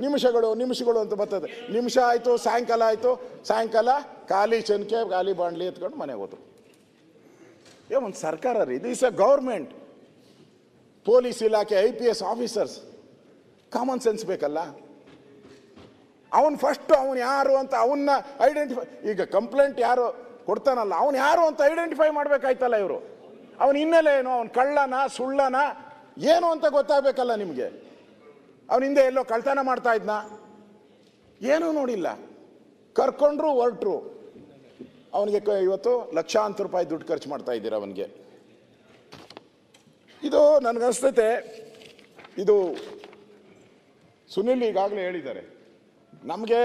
ನಿಮಿಷಗಳು ಅಂತ ಬರ್ತದೆ. ನಿಮಿಷ ಆಯಿತು, ಸಾಯಂಕಾಲ ಆಯಿತು, ಸಾಯಂಕಾಲ ಖಾಲಿ ಚನ್ಕೆ ಖಾಲಿ ಬಾಂಡ್ಲಿ ಎತ್ಕೊಂಡು ಮನೆಗೆ ಹೋದ್ರು. ಒಂದು ಸರ್ಕಾರ ರೀ, ದಿಸ್ ಎ ಗೌರ್ಮೆಂಟ್. ಪೊಲೀಸ್ ಇಲಾಖೆ IPS ಆಫೀಸರ್ಸ್ ಕಾಮನ್ ಸೆನ್ಸ್ ಬೇಕಲ್ಲ. ಅವನು ಫಸ್ಟ್ ಅವನು ಯಾರು ಅಂತ ಅವನ್ನ ಐಡೆಂಟಿಫೈ, ಈಗ ಕಂಪ್ಲೇಂಟ್ ಯಾರು ಕೊಡ್ತಾನಲ್ಲ ಅವನು ಯಾರು ಅಂತ ಐಡೆಂಟಿಫೈ ಮಾಡಬೇಕಾಯ್ತಲ್ಲ ಇವರು. ಅವನ ಹಿನ್ನೆಲೆ ಏನು, ಅವನು ಕಳ್ಳನ ಸುಳ್ಳನ ಏನು ಅಂತ ಗೊತ್ತಾಗಬೇಕಲ್ಲ ನಿಮಗೆ. ಅವನ ಹಿಂದೆ ಎಲ್ಲೋ ಕಳ್ತನ ಮಾಡ್ತಾ ಇದ್ನ, ಏನೂ ನೋಡಿಲ್ಲ, ಕರ್ಕೊಂಡ್ರು ಹೊರಟ್ರು. ಅವನಿಗೆ ಇವತ್ತು ಲಕ್ಷಾಂತರ ರೂಪಾಯಿ ದುಡ್ಡು ಖರ್ಚು ಮಾಡ್ತಾ ಇದ್ದೀರ ಅವನಿಗೆ. ಇದು ನನಗನ್ಸ್ತೈತೆ, ಇದು ಸುನಿಲ್ ಈಗಾಗಲೇ ಹೇಳಿದ್ದಾರೆ, ನಮಗೆ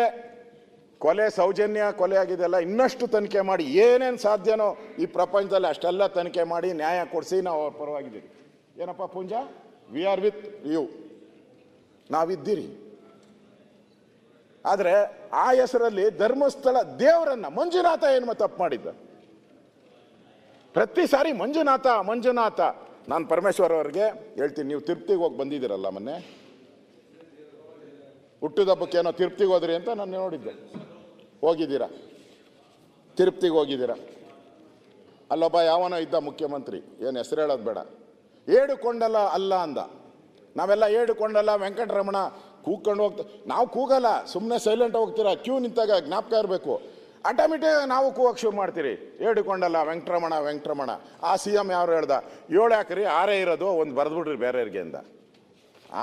ಸೌಜನ್ಯ ಕೊಲೆ ಆಗಿದೆಯಲ್ಲ, ಇನ್ನಷ್ಟು ತನಿಖೆ ಮಾಡಿ ಏನೇನು ಸಾಧ್ಯನೋ ಈ ಪ್ರಪಂಚದಲ್ಲಿ ಅಷ್ಟೆಲ್ಲ ತನಿಖೆ ಮಾಡಿ ನ್ಯಾಯ ಕೊಡಿಸಿ ನಾವು ಅವ್ರ ಪರವಾಗಿದ್ದೀರಿ. ಏನಪ್ಪ Punja, we are with you, ನಾವಿದ್ದೀರಿ. ಆದರೆ ಆ ಹೆಸರಲ್ಲಿ ಧರ್ಮಸ್ಥಳ ದೇವರನ್ನ ಮಂಜುನಾಥ ಏನು ತಪ್ಪು ಮಾಡಿದ್ದ? ಪ್ರತಿ ಸಾರಿ ಮಂಜುನಾಥ. ನಾನು ಪರಮೇಶ್ವರ್ ಅವ್ರಿಗೆ ಹೇಳ್ತೀನಿ, ನೀವು ತಿರುಪತಿಗೆ ಹೋಗಿ ಬಂದಿದ್ದೀರಲ್ಲ, ಮೊನ್ನೆ ಹುಟ್ಟುದಬ್ಬಕ್ಕೇನೋ ತಿರುಪತಿಗೆ ಹೋದ್ರಿ ಅಂತ ನಾನು ನೋಡಿದ್ದೆ. ಹೋಗಿದ್ದೀರಾ? ತಿರುಪತಿಗೆ ಹೋಗಿದ್ದೀರಾ? ಅಲ್ಲೊಬ್ಬ ಯಾವನೋ ಇದ್ದ ಮುಖ್ಯಮಂತ್ರಿ, ಏನು ಹೆಸರು ಹೇಳೋದು ಬೇಡ, ಏಡುಕೊಂಡಲ್ಲ ಅಲ್ಲ ಅಂದ. ನಾವೆಲ್ಲ ಏಡುಕೊಂಡಲ್ಲ ವೆಂಕಟರಮಣ ಕೂಗ್ಕೊಂಡು ನಾವು ಕೂಗಲ್ಲ, ಸುಮ್ಮನೆ ಸೈಲೆಂಟ್ ಹೋಗ್ತೀರಾ. ಕ್ಯೂ ನಿಂತಾಗ ಜ್ಞಾಪಕ ಇರಬೇಕು, ಆಟೋಮೆಟಿಕ್ ನಾವು ಕೂಗಕ್ಕೆ ಶುರು ಮಾಡ್ತೀರಿ. ಏಡುಕೊಂಡಲ್ಲ ವೆಂಕಟರಮಣ. ಆ CM ಯಾರು ಹೇಳ್ದ, 7 ಹಾಕ್ರಿ 6 ಇರೋದು, ಒಂದು ಬರೆದ್ಬಿಡ್ರಿ ಬೇರೆಯವ್ರಿಗೆ ಅಂದ.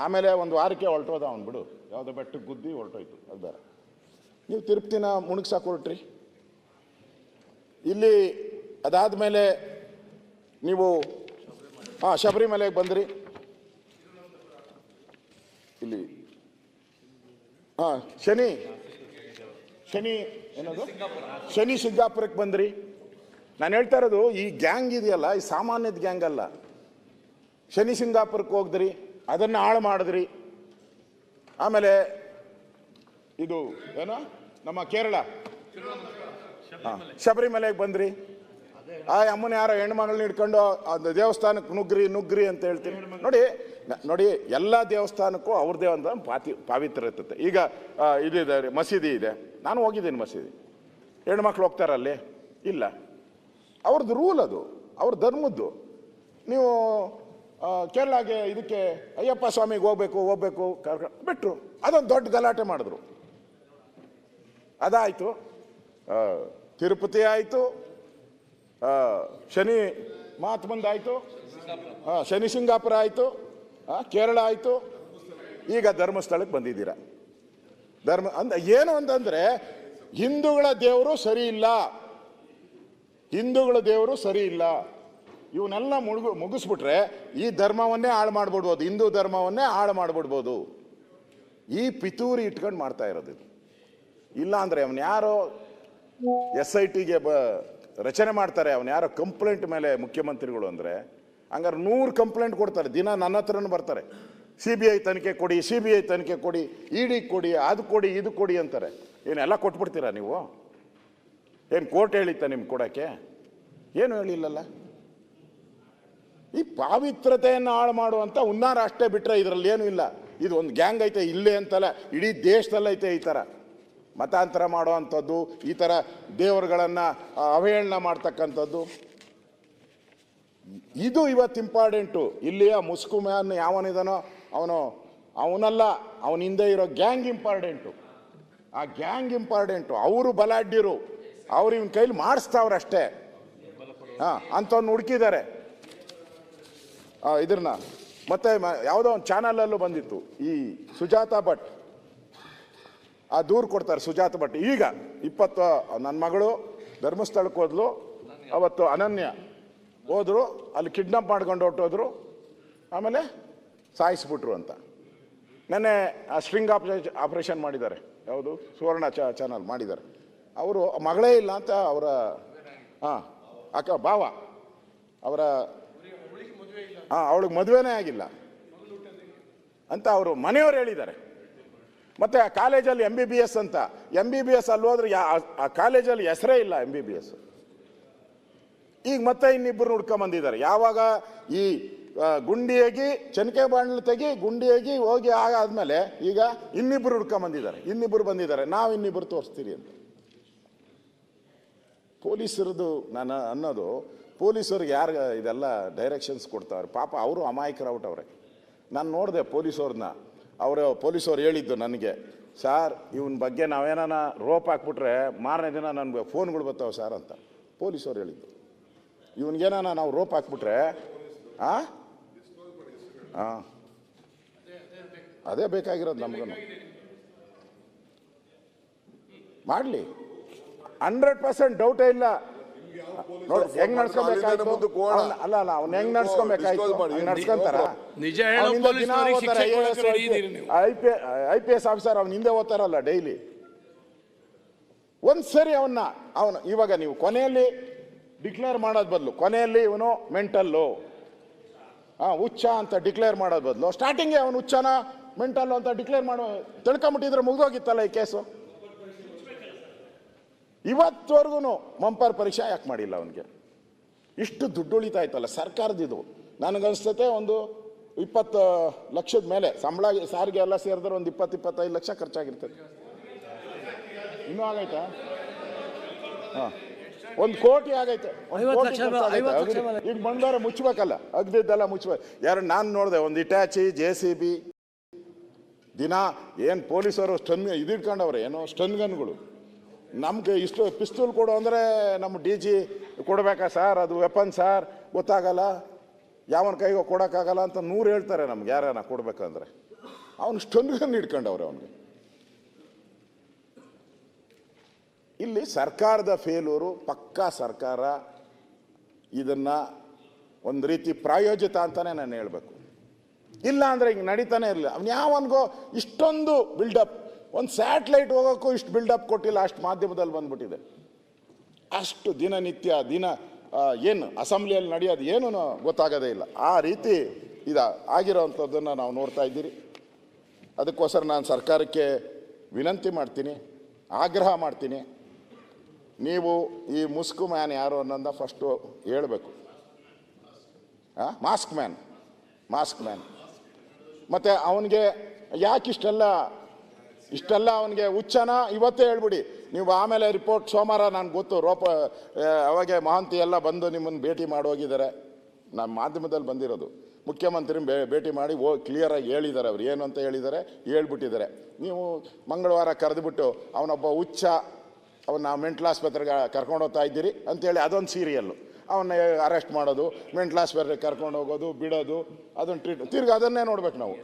ಆಮೇಲೆ ಒಂದು ವಾರಕ್ಕೆ ಹೊರಟೋದ ಅವನು, ಬಿಡು, ಯಾವುದೋ ಬೆಟ್ಟಕ್ಕೆ ಗುದ್ದಿ ಹೊರಟೋಯ್ತು, ಅದು ಬೇರೆ. ನೀವು ತಿರುಪ್ತಿನ ಮುಣಗ್ಸಾಕ್ ಹೊರಟ್ರಿ. ಇಲ್ಲಿ ಅದಾದಮೇಲೆ ನೀವು ಶಬರಿಮಲೆಗೆ ಬಂದ್ರಿ. ಇಲ್ಲಿ ಶನಿ ಸಿಂಗಾಪುರಕ್ಕೆ ಬಂದ್ರಿ. ನಾನು ಹೇಳ್ತಾ ಇರೋದು, ಈ ಗ್ಯಾಂಗ್ ಇದೆಯಲ್ಲ, ಈ ಸಾಮಾನ್ಯದ ಗ್ಯಾಂಗ್ ಅಲ್ಲ. ಶನಿ ಸಿಂಗಾಪುರಕ್ಕೆ ಹೋಗಿದ್ರಿ, ಅದನ್ನು ಹಾಳು ಮಾಡಿದ್ರಿ. ಆಮೇಲೆ ಇದು ಏನೋ ನಮ್ಮ ಕೇರಳ ಶಬರಿಮಲೆಗೆ ಬಂದ್ರಿ. ಆ ಅಮ್ಮನ ಯಾರೋ ಹೆಣ್ಮಗಳನ್ನ ಹಿಡ್ಕೊಂಡು ದೇವಸ್ಥಾನಕ್ಕೆ ನುಗ್ರಿ ಅಂತ ಹೇಳ್ತೀನಿ. ನೋಡಿ ಎಲ್ಲ ದೇವಸ್ಥಾನಕ್ಕೂ ಅವ್ರದ್ದೇ ಒಂದು ಪಾವಿತ್ರ ಇರ್ತದೆ. ಈಗ ಇದಿದೆ, ಮಸೀದಿ ಇದೆ, ನಾನು ಹೋಗಿದ್ದೀನಿ ಮಸೀದಿ. ಹೆಣ್ಮಕ್ಳು ಹೋಗ್ತಾರಲ್ಲಿ? ಇಲ್ಲ, ಅವ್ರದ್ದು ರೂಲ್ ಅದು, ಅವ್ರ ಧರ್ಮದ್ದು. ನೀವು ಕೇರಳಗೆ ಇದಕ್ಕೆ ಅಯ್ಯಪ್ಪ ಸ್ವಾಮಿಗೆ ಹೋಗ್ಬೇಕು ಬಿಟ್ರು. ಅದೊಂದು ದೊಡ್ಡ ಗಲಾಟೆ ಮಾಡಿದ್ರು. ಅದಾಯಿತು, ತಿರುಪತಿ ಆಯಿತು, ಶನಿ ಮಹಾತ್ಮಂದಾಯಿತು, ಶನಿ ಸಿಂಗಾಪುರ ಆಯಿತು, ಕೇರಳ ಆಯಿತು, ಈಗ ಧರ್ಮಸ್ಥಳಕ್ಕೆ ಬಂದಿದ್ದೀರಾ. ಏನು ಅಂತಂದರೆ, ಹಿಂದೂಗಳ ದೇವರು ಸರಿ ಇಲ್ಲ. ಇವನ್ನೆಲ್ಲ ಮುಗಿಸ್ಬಿಟ್ರೆ ಈ ಧರ್ಮವನ್ನೇ ಹಾಳು ಮಾಡ್ಬಿಡ್ಬೋದು, ಹಿಂದೂ ಧರ್ಮವನ್ನೇ ಹಾಳು ಮಾಡಿಬಿಡ್ಬೋದು. ಈ ಪಿತೂರಿ ಇಟ್ಕೊಂಡು ಮಾಡ್ತಾ ಇರೋದು ಇದು. ಇಲ್ಲ ಅಂದರೆ ಅವನು ಯಾರೋ SITಗೆ ರಚನೆ ಮಾಡ್ತಾರೆ, ಅವನು ಯಾರೋ ಕಂಪ್ಲೇಂಟ್ ಮೇಲೆ ಮುಖ್ಯಮಂತ್ರಿಗಳು ಅಂದರೆ, ಹಂಗಾರೆ 100 ಕಂಪ್ಲೇಂಟ್ ಕೊಡ್ತಾರೆ ದಿನ. ನನ್ನ ಹತ್ರನೂ ಬರ್ತಾರೆ, CBI ತನಿಖೆ ಕೊಡಿ, ED ಕೊಡಿ, ಅದು ಕೊಡಿ, ಇದು ಕೊಡಿ ಅಂತಾರೆ. ಏನೆಲ್ಲ ಕೊಟ್ಬಿಡ್ತೀರಾ ನೀವು? ಏನು ಕೋರ್ಟ್ ಹೇಳಿತ್ತ ನಿಮ್ಗೆ ಕೊಡೋಕ್ಕೆ? ಏನು ಹೇಳಿಲ್ಲಲ್ಲ. ಈ ಪಾವಿತ್ರತೆಯನ್ನು ಹಾಳು ಮಾಡುವಂಥ ಹುನ್ನಾರ ಅಷ್ಟೇ ಬಿಟ್ಟರೆ ಇದರಲ್ಲಿ ಏನೂ ಇಲ್ಲ. ಇದು ಒಂದು ಗ್ಯಾಂಗ್ ಐತೆ, ಇಲ್ಲೇ ಅಂತಲ್ಲ, ಇಡೀ ದೇಶದಲ್ಲೈತೆ ಈ ಥರ ಮತಾಂತರ ಮಾಡುವಂಥದ್ದು, ಈ ಥರ ದೇವರುಗಳನ್ನು ಅವಹೇಳನ ಮಾಡ್ತಕ್ಕಂಥದ್ದು. ಇದು ಇವತ್ತು ಇಂಪಾರ್ಟೆಂಟು. ಇಲ್ಲಿಯ ಮುಸ್ಕು ಮ್ಯಾನ್ ಯಾವನಿದಾನೋ ಅವನಲ್ಲ, ಅವನ ಹಿಂದೆ ಇರೋ ಗ್ಯಾಂಗ್ ಇಂಪಾರ್ಟೆಂಟು. ಆ ಗ್ಯಾಂಗ್ ಇಂಪಾರ್ಟೆಂಟು. ಅವರು ಬಲಾಢ್ಯರು, ಅವ್ರು ಇವನ ಕೈಲಿ ಮಾಡಿಸ್ತಾವ್ರಷ್ಟೇ. ಅಂಥವ್ನು ಹುಡುಕಿದ್ದಾರೆ. ಇದ್ರನ್ನ ಮತ್ತೆ ಯಾವುದೋ ಒಂದು ಚಾನಲಲ್ಲೂ ಬಂದಿತ್ತು, ಈ ಸುಜಾತಾ ಭಟ್ ಆ ದೂರು ಕೊಡ್ತಾರೆ. ಸುಜಾತ ಭಟ್ ಈಗ 20 ನನ್ನ ಮಗಳು ಧರ್ಮಸ್ಥಳಕ್ಕೆ ಹೋದ್ಲು, ಅವತ್ತು ಅನನ್ಯ ಹೋದ್ರು, ಅಲ್ಲಿ ಕಿಡ್ನಾಪ್ ಮಾಡ್ಕೊಂಡು ಹೊರಟೋದ್ರು, ಆಮೇಲೆ ಸಾಯಿಸ್ಬಿಟ್ರು ಅಂತ. ನೆನ್ನೆ ಸ್ಟ್ರಿಂಗ್ ಆಪರೇಷನ್ ಮಾಡಿದ್ದಾರೆ, ಯಾವುದು ಸುವರ್ಣ ಚಾನಲ್ ಮಾಡಿದ್ದಾರೆ. ಅವರು ಮಗಳೇ ಇಲ್ಲ ಅಂತ ಅವರ ಅಕ್ಕ ಭಾವ ಅವರ ಅವಳಿಗೆ ಮದುವೆನೇ ಆಗಿಲ್ಲ ಅಂತ ಅವರು ಮನೆಯವರು ಹೇಳಿದ್ದಾರೆ. ಮತ್ತು ಆ ಕಾಲೇಜಲ್ಲಿ MBBS ಅಂತ, MBBS ಅಲ್ಲಿ ಹೋದ್ರೆ ಆ ಕಾಲೇಜಲ್ಲಿ ಹೆಸರೇ ಇಲ್ಲ MBBS. ಈಗ ಮತ್ತೆ ಇನ್ನಿಬ್ಬರು ಹುಡ್ಕೊಂಬಂದಿದ್ದಾರೆ. ಯಾವಾಗ ಈ ಗುಂಡಿಯಾಗಿ ಚನಕೆ ಬಾಣಲು ತೆಗಿ ಗುಂಡಿಯಾಗಿ ಹೋಗಿ ಆದ್ಮೇಲೆ ಈಗ ಇನ್ನಿಬ್ಬರು ಹುಡ್ಕೊಂಬಂದಿದ್ದಾರೆ, ಇನ್ನಿಬ್ಬರು ಬಂದಿದ್ದಾರೆ, ನಾವು ಇನ್ನಿಬ್ಬರು ತೋರಿಸ್ತೀರಿ ಅಂತ. ಪೊಲೀಸರದು ನಾನು ಅನ್ನೋದು, ಪೊಲೀಸರಿಗೆ ಯಾರು ಇದೆಲ್ಲ ಡೈರೆಕ್ಷನ್ಸ್ ಕೊಡ್ತಾವ್ರೆ, ಪಾಪ ಅವರು ಅಮಾಯಕರವ್ರೆ. ನಾನು ನೋಡಿದೆ ಪೊಲೀಸವ್ರನ್ನ, ಪೊಲೀಸವ್ರು ಹೇಳಿದ್ದು ನನಗೆ, ಸಾರ್ ಇವನ ಬಗ್ಗೆ ನಾವೇನಾನ ರೋಪ್ ಹಾಕ್ಬಿಟ್ರೆ ಮಾರನೇ ದಿನ ನನಗೆ ಫೋನ್ಗಳು ಬರ್ತಾವೆ ಸರ್ ಅಂತ ಪೊಲೀಸವ್ರು ಹೇಳಿದ್ದು. ಇವನಿಗೇನಾನ ನಾವು ರೋಪ್ ಹಾಕ್ಬಿಟ್ರೆ ಅದೇ ಬೇಕಾಗಿರೋದು ನಮಗೂ. ಮಾಡಲಿ, 100% ಡೌಟೇ ಇಲ್ಲ. ನೋಡಿ ಹೆಂಗ್ ನಡ್ಸ್ಕೊಬೇಕಾಯ್ತು, ಅಲ್ಲ ಅವ್ನು ಹೆಂಗ್ ನಡ್ಸ್ಕೊಬೇಕಾಯ್ತು ನಡ್ಸ್ಕೊಂತಾರ. IPS ಆಫೀಸರ್ ಅವ್ನ ಹಿಂದೆ ಓದ್ತಾರಲ್ಲ ಡೈಲಿ. ಒಂದ್ಸರಿ ಅವನ ಇವಾಗ ನೀವು ಕೊನೆಯಲ್ಲಿ ಡಿಕ್ಲೇರ್ ಮಾಡೋದ್ ಬದಲು, ಕೊನೆಯಲ್ಲಿ ಇವನು ಮೆಂಟಲ್ಲು ಹುಚ್ಚ ಅಂತ ಡಿಕ್ಲೇರ್ ಮಾಡೋದ್ ಬದಲು ಸ್ಟಾರ್ಟಿಂಗ್ಗೆ ಅವನು ಹುಚ್ಚನ ಮೆಂಟಲ್ಲು ಅಂತ ಡಿಕ್ಲೇರ್ ಮಾಡೋ ತಿಳ್ಕೊಂಬಿಟ್ಟಿದ್ರೆ ಮುಗ್ದೋಗಿತ್ತಲ್ಲ ಈ ಕೇಸು. ಇವತ್ತವರೆಗೂ ಮಂಪರ್ ಪರೀಕ್ಷೆ ಯಾಕೆ ಮಾಡಿಲ್ಲ ಅವನಿಗೆ? ಇಷ್ಟು ದುಡ್ಡು ಉಳಿತಾಯ್ತಲ್ಲ ಸರ್ಕಾರದಿದು. ನನಗನ್ಸ್ತತೆ ಒಂದು 20 ಲಕ್ಷದ ಮೇಲೆ ಸಂಬಳ ಸಾರಿಗೆ ಎಲ್ಲ ಸೇರಿದ್ರೆ ಒಂದು 20-25 ಲಕ್ಷ ಖರ್ಚಾಗಿರ್ತದೆ. ಇನ್ನೂ ಆಗೈತಾ? ಹಾಂ, 1 ಕೋಟಿ ಆಗೈತೆ. ಈಗ ಬಂದವರೆ ಮುಚ್ಚಬೇಕಲ್ಲ, ಅಗ್ದಿದ್ದೆಲ್ಲ ಮುಚ್ಚಬೇಕು. ಯಾರು ನಾನು ನೋಡಿದೆ, ಒಂದು ಇಟ್ಯಾಚಿ JCB ದಿನ ಏನು ಪೊಲೀಸರು ಸ್ಟನ್ ಇದಿಟ್ಕೊಂಡವ್ರೆ, ಏನೋ ಸ್ಟನ್ ಗನ್ಗಳು. ನಮ್ಗೆ ಇಷ್ಟು ಪಿಸ್ತೂಲ್ ಕೊಡು ಅಂದರೆ ನಮ್ಮ DG ಕೊಡಬೇಕಾ ಸರ್, ಅದು ವೆಪನ್ ಸರ್, ಗೊತ್ತಾಗಲ್ಲ, ಯಾವನ ಕೈಗೋ ಕೊಡೋಕ್ಕಾಗಲ್ಲ ಅಂತ 100 ಹೇಳ್ತಾರೆ ನಮ್ಗೆ ಯಾರನ್ನ ಕೊಡ್ಬೇಕಂದ್ರೆ. ಅವನು ಸ್ಟನ್ ಗನ್ ಇಟ್ಕೊಂಡವ್ರೆ ಅವನಿಗೆ. ಇಲ್ಲಿ ಸರ್ಕಾರದ ಫೇಲೂರು ಪಕ್ಕಾ. ಸರ್ಕಾರ ಇದನ್ನ ಒಂದು ರೀತಿ ಪ್ರಾಯೋಜಿತ ಅಂತಾನೆ ನಾನು ಹೇಳಬೇಕು. ಇಲ್ಲ ಅಂದರೆ ಹಿಂಗೆ ನಡೀತಾನೆ ಇರಲಿಲ್ಲ. ಅವ್ನು ಯಾವನ್ಗೋ ಇಷ್ಟೊಂದು ಬಿಲ್ಡಪ್, ಒಂದು ಸ್ಯಾಟಲೈಟ್ ಹೋಗೋಕ್ಕೂ ಇಷ್ಟು ಬಿಲ್ಡಪ್ ಕೊಟ್ಟಿಲ್ಲ, ಅಷ್ಟು ಮಾಧ್ಯಮದಲ್ಲಿ ಬಂದ್ಬಿಟ್ಟಿದೆ. ಅಷ್ಟು ದಿನನಿತ್ಯ ಏನು ಅಸೆಂಬ್ಲಿಯಲ್ಲಿ ನಡೆಯೋದು ಏನೂ ಗೊತ್ತಾಗೋದೇ ಇಲ್ಲ. ಆ ರೀತಿ ಆಗಿರೋವಂಥದ್ದನ್ನು ನಾವು ನೋಡ್ತಾ ಇದ್ದೀರಿ. ಅದಕ್ಕೋಸ್ಕರ ನಾನು ಸರ್ಕಾರಕ್ಕೆ ವಿನಂತಿ ಮಾಡ್ತೀನಿ, ಆಗ್ರಹ ಮಾಡ್ತೀನಿ, ನೀವು ಈ ಮುಸ್ಕು ಮ್ಯಾನ್ ಯಾರು ಅನ್ನೋದ ಫಸ್ಟು ಹೇಳಬೇಕು. ಮಾಸ್ಕ್ ಮ್ಯಾನ್ ಮತ್ತು ಅವನಿಗೆ ಯಾಕೆ ಇಷ್ಟೆಲ್ಲ ಅವನಿಗೆ ಹುಚ್ಚನ ಇವತ್ತೇ ಹೇಳ್ಬಿಡಿ ನೀವು. ಆಮೇಲೆ ರಿಪೋರ್ಟ್ ಸೋಮವಾರ ನನಗೆ ಗೊತ್ತು, ಅವಾಗೆ ಮಹಂತಿ ಎಲ್ಲ ಬಂದು ನಿಮ್ಮನ್ನು ಭೇಟಿ ಮಾಡೋಗಿದ್ದಾರೆ. ನಮ್ಮ ಮಾಧ್ಯಮದಲ್ಲಿ ಬಂದಿರೋದು, ಮುಖ್ಯಮಂತ್ರಿ ಭೇಟಿ ಮಾಡಿ ಕ್ಲಿಯರಾಗಿ ಹೇಳಿದ್ದಾರೆ. ಅವ್ರು ಏನು ಅಂತ ಹೇಳ್ಬಿಟ್ಟಿದ್ದಾರೆ. ನೀವು ಮಂಗಳವಾರ ಕರೆದುಬಿಟ್ಟು ಅವನೊಬ್ಬ ಹುಚ್ಚ, ಅವನ್ನ ಮೆಂಟಲ್ ಆಸ್ಪತ್ರೆಗೆ ಕರ್ಕೊಂಡು ಹೋಗ್ತಾ ಇದ್ದೀರಿ ಅಂತೇಳಿ ಅದೊಂದು ಸೀರಿಯಲ್ಲು. ಅವನ್ನ ಅರೆಸ್ಟ್ ಮಾಡೋದು, ಮೆಂಟಲ್ ಆಸ್ಪತ್ರೆಗೆ ಕರ್ಕೊಂಡು ಹೋಗೋದು, ಬಿಡೋದು, ಅದನ್ನು ತಿರ್ಗಿ ಅದನ್ನೇ ನೋಡ್ಬೇಕು ನಾವು.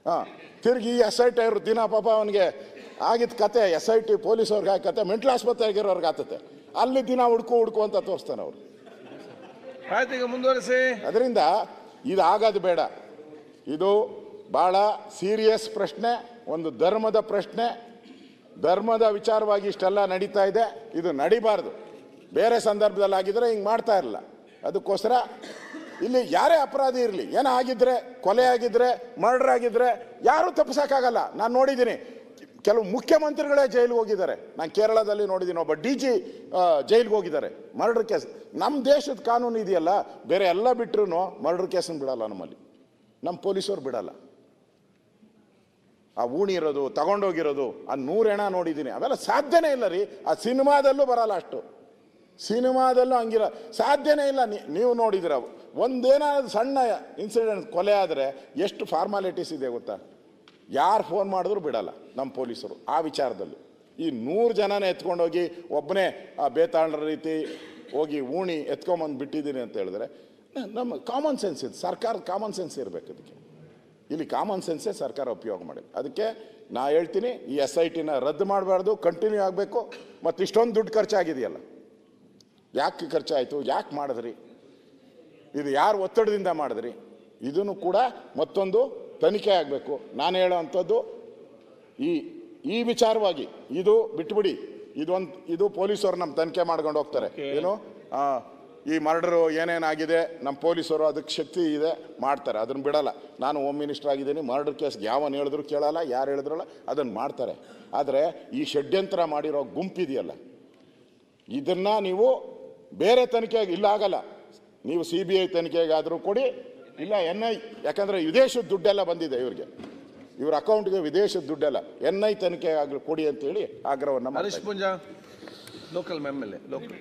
ಹಾಂ, ತಿರ್ಗಿ SIT ಇರೋ ದಿನ ಪಾಪ ಅವನಿಗೆ ಆಗಿದ್ದ ಕತೆ, SIT ಪೊಲೀಸವ್ರಿಗೆ ಆಗ ಕತೆ, ಮೆಂಟಲ್ ಆಸ್ಪತ್ರೆಗಿರೋರ್ಗೆ ಆಗ್ತತೆ. ಅಲ್ಲಿ ದಿನ ಹುಡ್ಕು ಅಂತ ತೋರಿಸ್ತಾನೆ ಅವರು. ಆಯ್ತು, ಈಗ ಮುಂದುವರಿಸಿ. ಅದರಿಂದ ಇದು ಆಗೋದು ಬೇಡ. ಇದು ಭಾಳ ಸೀರಿಯಸ್ ಪ್ರಶ್ನೆ, ಒಂದು ಧರ್ಮದ ಪ್ರಶ್ನೆ. ಧರ್ಮದ ವಿಚಾರವಾಗಿ ಇಷ್ಟೆಲ್ಲ ನಡೀತಾ ಇದೆ, ಇದು ನಡಿಬಾರ್ದು. ಬೇರೆ ಸಂದರ್ಭದಲ್ಲಿ ಆಗಿದ್ರೆ ಹಿಂಗೆ ಮಾಡ್ತಾ ಇರಲಿಲ್ಲ. ಅದಕ್ಕೋಸ್ಕರ ಇಲ್ಲಿ ಯಾರೇ ಅಪರಾಧಿ ಇರಲಿ, ಏನೋ ಆಗಿದ್ರೆ, ಕೊಲೆ ಆಗಿದ್ರೆ, ಮರ್ಡರ್ ಆಗಿದ್ರೆ ಯಾರೂ ತಪ್ಪಿಸೋಕ್ಕಾಗಲ್ಲ. ನಾನು ನೋಡಿದ್ದೀನಿ, ಕೆಲವು ಮುಖ್ಯಮಂತ್ರಿಗಳೇ ಜೈಲಿಗೆ ಹೋಗಿದ್ದಾರೆ. ನಾನು ಕೇರಳದಲ್ಲಿ ನೋಡಿದ್ದೀನಿ, ಒಬ್ಬ DG ಜೈಲಿಗೆ ಹೋಗಿದ್ದಾರೆ ಮರ್ಡರ್ ಕೇಸ್. ನಮ್ಮ ದೇಶದ ಕಾನೂನು ಇದೆಯಲ್ಲ, ಬೇರೆ ಎಲ್ಲ ಬಿಟ್ಟರು ಮರ್ಡರ್ ಕೇಸನ್ನು ಬಿಡಲ್ಲ ನಮ್ಮಲ್ಲಿ, ನಮ್ಮ ಪೊಲೀಸರು ಬಿಡಲ್ಲ. ಆ ಊಣಿ ಇರೋದು, ತಗೊಂಡೋಗಿರೋದು, ಆ 100 ಹೆಣ ನೋಡಿದ್ದೀನಿ. ಅವೆಲ್ಲ ಸಾಧ್ಯನೇ ಇಲ್ಲ ರೀ. ಆ ಸಿನಿಮಾದಲ್ಲೂ ಬರಲ್ಲ, ಅಷ್ಟು ಸಿನಿಮಾದಲ್ಲೂ ಹಂಗಿರ ಸಾಧ್ಯನೇ ಇಲ್ಲ. ನೀವು ನೋಡಿದಿರ, ಒಂದೇನಾದ್ರು ಸಣ್ಣ ಇನ್ಸಿಡೆಂಟ್ ಕೊಲೆ ಆದರೆ ಎಷ್ಟು ಫಾರ್ಮಾಲಿಟೀಸ್ ಇದೆ ಗೊತ್ತಾ? ಯಾರು ಫೋನ್ ಮಾಡಿದ್ರು ಬಿಡಲ್ಲ ನಮ್ಮ ಪೊಲೀಸರು ಆ ವಿಚಾರದಲ್ಲಿ. ಈ 100 ಜನನೇ ಎತ್ಕೊಂಡೋಗಿ ಒಬ್ಬನೇ ಬೇತಾಳರ ರೀತಿ ಹೋಗಿ ಊಣಿ ಎತ್ಕೊಂಬಂದು ಬಿಟ್ಟಿದ್ದೀನಿ ಅಂತ ಹೇಳಿದ್ರೆ ನಮ್ಮ ಕಾಮನ್ ಸೆನ್ಸ್ ಇದೆ. ಸರ್ಕಾರದ ಕಾಮನ್ ಸೆನ್ಸ್ ಇರಬೇಕು ಅದಕ್ಕೆ. ಇಲ್ಲಿ ಕಾಮನ್ ಸೆನ್ಸೇ ಸರ್ಕಾರ ಉಪಯೋಗ ಮಾಡಿದೆ. ಅದಕ್ಕೆ ನಾ ಹೇಳ್ತೀನಿ, ಈ SITನ ರದ್ದು ಮಾಡಬಾರ್ದು, ಕಂಟಿನ್ಯೂ ಆಗಬೇಕು. ಮತ್ತು ಇಷ್ಟೊಂದು ದುಡ್ಡು ಖರ್ಚಾಗಿದೆಯಲ್ಲ, ಯಾಕೆ ಖರ್ಚಾಯಿತು, ಯಾಕೆ ಮಾಡಿದ್ರಿ, ಇದು ಯಾರು ಒತ್ತಡದಿಂದ ಮಾಡಿದ್ರಿ, ಇದನ್ನು ಕೂಡ ಮತ್ತೊಂದು ತನಿಖೆ ಆಗಬೇಕು. ನಾನು ಹೇಳೋವಂಥದ್ದು ಈ ವಿಚಾರವಾಗಿ ಇದು ಬಿಟ್ಬಿಡಿ. ಇದು ಪೊಲೀಸರು ನಮ್ಮ ತನಿಖೆ ಮಾಡ್ಕೊಂಡು ಹೋಗ್ತಾರೆ. ಏನು ಈ ಮರ್ಡರು ಏನೇನಾಗಿದೆ ನಮ್ಮ ಪೊಲೀಸರು ಅದಕ್ಕೆ ಶಕ್ತಿ ಇದೆ ಮಾಡ್ತಾರೆ, ಅದನ್ನು ಬಿಡಲ್ಲ. ನಾನು ಹೋಮ್ ಮಿನಿಸ್ಟರ್ ಆಗಿದ್ದೀನಿ, ಮರ್ಡರ್ ಕೇಸ್ಗೆ ಯಾವನು ಹೇಳಿದ್ರು ಕೇಳಲ್ಲ, ಯಾರು ಹೇಳಿದ್ರಲ್ಲ ಅದನ್ನು ಮಾಡ್ತಾರೆ. ಆದರೆ ಈ ಷಡ್ಯಂತ್ರ ಮಾಡಿರೋ ಗುಂಪಿದೆಯಲ್ಲ, ಇದನ್ನು ನೀವು ಬೇರೆ ತನಿಖೆ ಇಲ್ಲ ಆಗಲ್ಲ. ನೀವು CBI ತನಿಖೆಗಾದರೂ ಕೊಡಿ, ಇಲ್ಲ NI, ಯಾಕಂದರೆ ವಿದೇಶದ ದುಡ್ಡೆಲ್ಲ ಬಂದಿದೆ ಇವ್ರಿಗೆ, ಇವ್ರ ಅಕೌಂಟ್ಗೆ ವಿದೇಶದ ದುಡ್ಡೆಲ್ಲ, NI ತನಿಖೆ ಆಗಲಿ ಕೊಡಿ ಅಂತೇಳಿ ಆಗ್ರಹವನ್ನು Harish Poonja local MLA local.